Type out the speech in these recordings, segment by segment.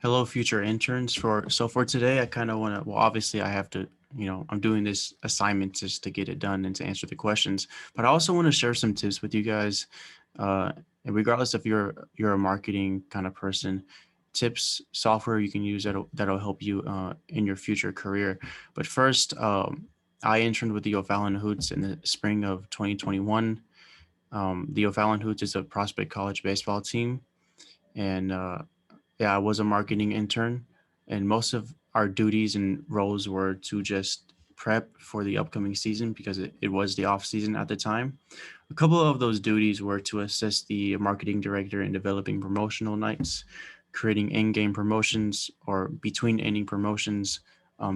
Hello, future interns. For today, I kind of want to. Well, obviously, I have to. I'm doing this assignment just to get it done and to answer the questions. But I also want to share some tips with you guys. Uh, and regardless if you're a marketing kind of person, tips, software you can use that'll help you in your future career. But first, I interned with the O'Fallon Hoots in the spring of 2021. The O'Fallon Hoots is a prospect college baseball team, and yeah, I was a marketing intern, and most of our duties and roles were to just prep for the upcoming season because it was the off season at the time. A couple of those duties were to assist the marketing director in developing promotional nights, creating in-game promotions or between inning promotions,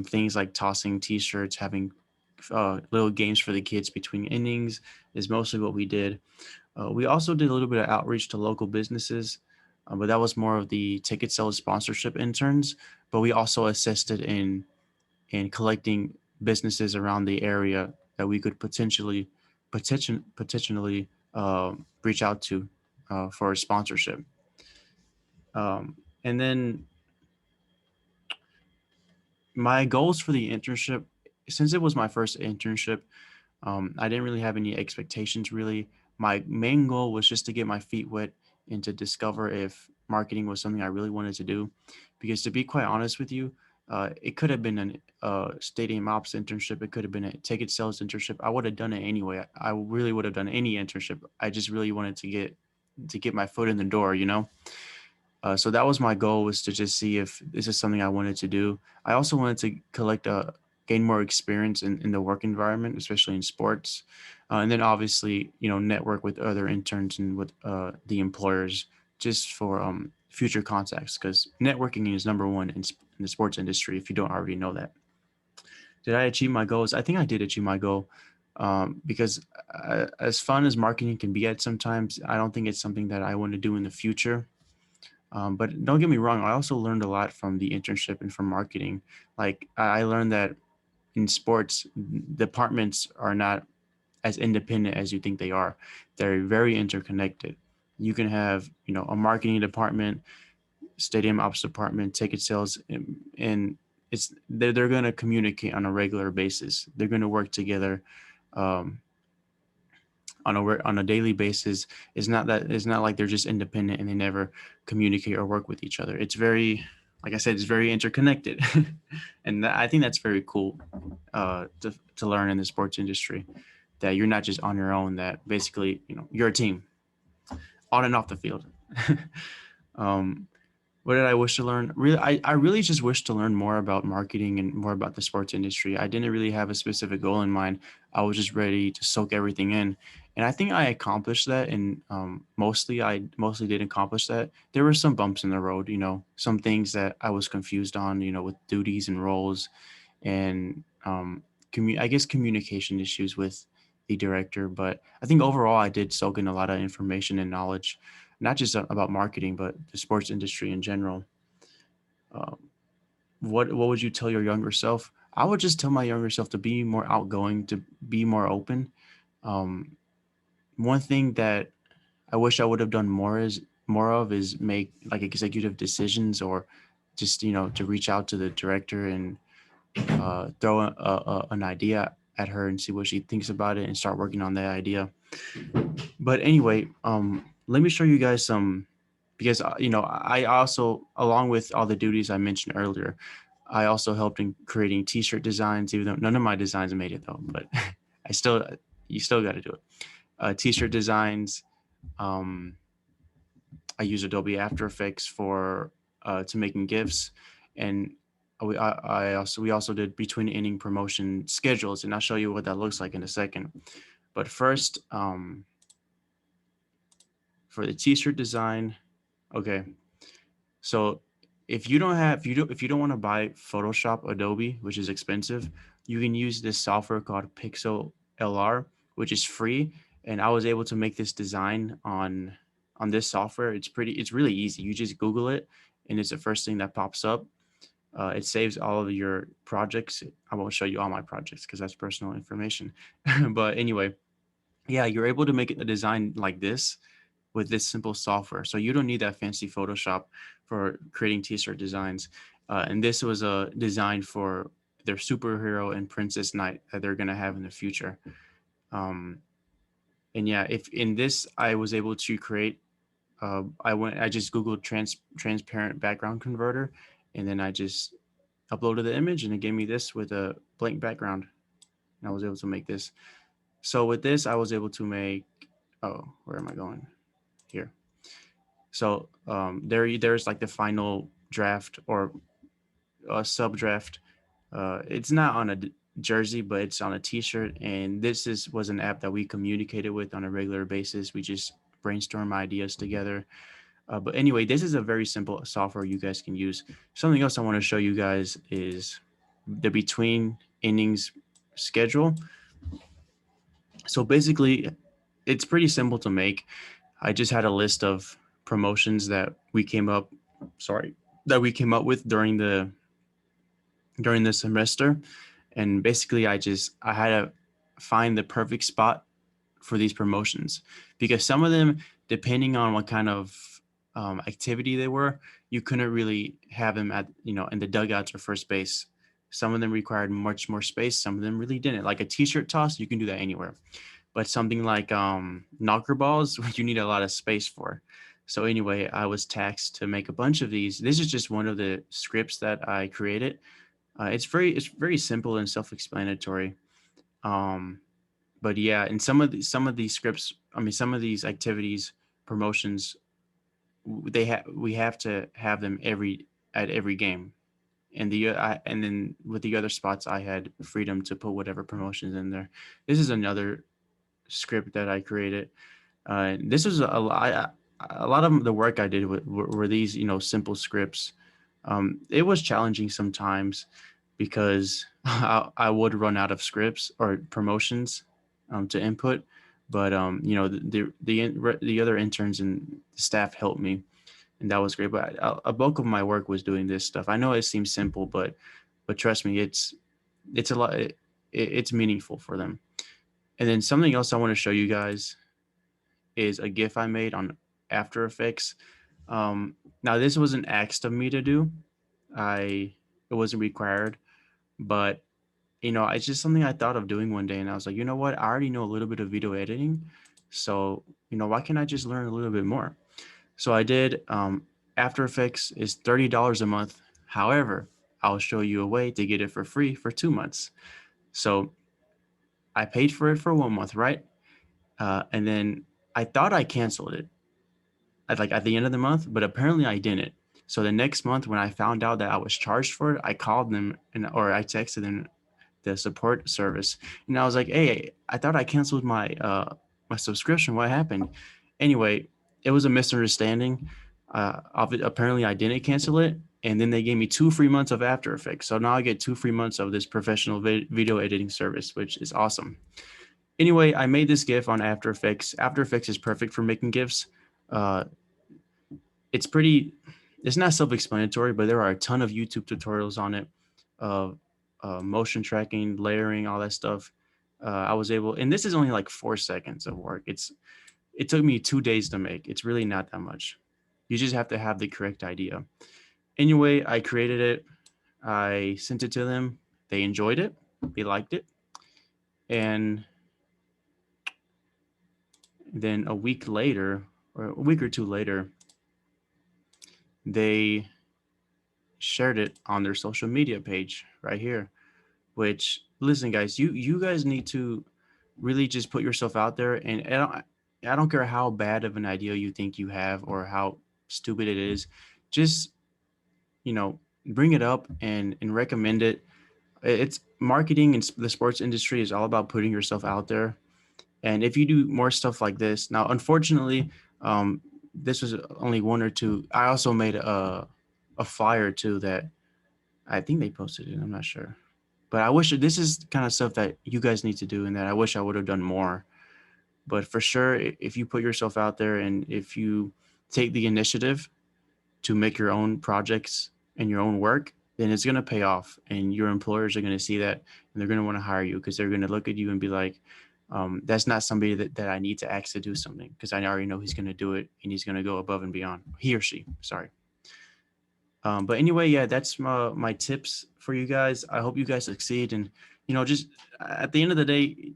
things like tossing T-shirts, having little games for the kids between innings is mostly what we did. We also did a little bit of outreach to local businesses, but that was more of the ticket sales sponsorship interns. But we also assisted in collecting businesses around the area that we could potentially reach out to for a sponsorship. And then my goals for the internship, since it was my first internship, I didn't really have any expectations really. My main goal was just to get my feet wet and to discover if marketing was something I really wanted to do. Because to be quite honest with you, it could have been a stadium ops internship. It could have been a ticket sales internship. I would have done it anyway. I really would have done any internship. I just really wanted to get my foot in the door, you know? So that was my goal, was to just see if this is something I wanted to do. I also wanted to gain more experience in the work environment, especially in sports. And then obviously, network with other interns and with the employers just for future contacts, because networking is number one in the sports industry, if you don't already know that. Did I achieve my goals? I think I did achieve my goal, because as fun as marketing can be at sometimes, I don't think it's something that I want to do in the future. But don't get me wrong, I also learned a lot from the internship and from marketing. Like I learned that in sports, departments are not as independent as you think they are. They're very interconnected. You can have, a marketing department, stadium ops department, ticket sales, and they're going to communicate on a regular basis. They're going to work together. Um, on a daily basis. It's not like they're just independent and they never communicate or work with each other. It's very, like I said, it's very interconnected. And I think that's very cool, to learn in the sports industry, that you're not just on your own, that basically, you're a team on and off the field. um, what did I wish to learn? Really, I really just wish to learn more about marketing and more about the sports industry. I didn't really have a specific goal in mind. I was just ready to soak everything in. And I think I accomplished that. And I mostly did accomplish that. There were some bumps in the road, some things that I was confused on, with duties and roles, and I guess communication issues with the director. But I think overall, I did soak in a lot of information and knowledge, not just about marketing, but the sports industry in general. Um, what would you tell your younger self? I would just tell my younger self to be more outgoing, to be more open. Um, One thing that I wish I would have done more of is make like executive decisions, or just to reach out to the director and throw an idea at her and see what she thinks about it and start working on that idea. But anyway, let me show you guys some, because I also, along with all the duties I mentioned earlier, I also helped in creating T-shirt designs. Even though none of my designs made it though, but I still you still got to do it. T-shirt designs. Um, I use Adobe After Effects for to making GIFs, and we also did between inning promotion schedules, and I'll show you what that looks like in a second. But first, for the T-shirt design, okay. So if you don't want to buy Photoshop Adobe, which is expensive, you can use this software called Pixel LR, which is free. And I was able to make this design on this software. It's really easy. You just Google it, and it's the first thing that pops up. It saves all of your projects. I won't show you all my projects because that's personal information. But anyway, yeah, you're able to make a design like this, with this simple software. So you don't need that fancy Photoshop for creating t-shirt designs. And this was a design for their superhero and princess knight that they're going to have in the future. Um, and yeah, if in this I was able to create, I just Googled transparent background converter, and then I just uploaded the image, and it gave me this with a blank background, and I was able to make this. So with this, I was able to make. Oh, where am I going? Here. So there's like the final draft or a sub draft. It's not on a jersey, but it's on a T-shirt. And this is was an app that we communicated with on a regular basis. We just brainstorm ideas together. But anyway, this is a very simple software you guys can use. Something else I want to show you guys is the between innings schedule. So basically, it's pretty simple to make. I just had a list of promotions that we came up, sorry, that we came up with during the semester, and basically I had to find the perfect spot for these promotions, because some of them, depending on what kind of activity they were, you couldn't really have them at in the dugouts or first base. Some of them required much more space. Some of them really didn't. Like a t-shirt toss, you can do that anywhere, but something like knocker balls, you need a lot of space for. So anyway, I was tasked to make a bunch of these. This is just one of the scripts that I created. It's very simple and self-explanatory. Um, but yeah, and some of these scripts, I mean, some of these activities, promotions, we have to have them at every game. And then with the other spots, I had freedom to put whatever promotions in there. This is another script that I created. This was a lot of the work I did were these simple scripts. It was challenging sometimes because I would run out of scripts or promotions to input, but the other interns and staff helped me, and that was great. But a bulk of my work was doing this stuff. I know it seems simple, but trust me, it's a lot. It's meaningful for them. And then something else I want to show you guys is a GIF I made on After Effects. Now this wasn't asked of me to do. It wasn't required, but it's just something I thought of doing one day, and I was like, you know what? I already know a little bit of video editing, so why can't I just learn a little bit more? So I did. After Effects is $30 a month. However, I'll show you a way to get it for free for 2 months. So I paid for it for 1 month, right? And then I thought I canceled it at the end of the month, but apparently I didn't. So the next month, when I found out that I was charged for it, I called them or I texted them, the support service, and I was like, "Hey, I thought I canceled my subscription. What happened?" Anyway, it was a misunderstanding. Apparently, I didn't cancel it, and then they gave me 2 free months of After Effects. So now I get 2 free months of this professional video editing service, which is awesome. Anyway, I made this GIF on After Effects. After Effects is perfect for making GIFs. Uh, it's pretty. It's not self-explanatory, but there are a ton of YouTube tutorials on it, of motion tracking, layering, all that stuff. I was able, and this is only like 4 seconds of work. It took me 2 days to make. It's really not that much. You just have to have the correct idea. Anyway, I created it. I sent it to them. They enjoyed it. They liked it. And then a week later, or a week or two later, they shared it on their social media page right here. Which, listen, guys, you guys need to really just put yourself out there. And I don't care how bad of an idea you think you have or how stupid it is. Just bring it up and recommend it. It's marketing, and the sports industry is all about putting yourself out there. And if you do more stuff like this, now unfortunately, this was only one or two. I also made a flyer too that I think they posted it. I'm not sure, but I wish this is kind of stuff that you guys need to do, and that I wish I would have done more. But for sure, if you put yourself out there and if you take the initiative to make your own projects and your own work, then it's going to pay off, and your employers are going to see that, and they're going to want to hire you because they're going to look at you and be like, That's not somebody that I need to ask to do something, because I already know he's going to do it and he's going to go above and beyond. He or she, sorry. But anyway, yeah, that's my tips for you guys. I hope you guys succeed. And, just at the end of the day,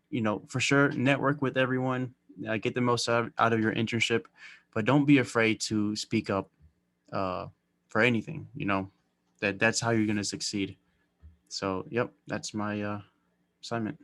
for sure, network with everyone, get the most out of your internship, but don't be afraid to speak up uh, for anything, that's how you're going to succeed. So, yep, that's my assignment.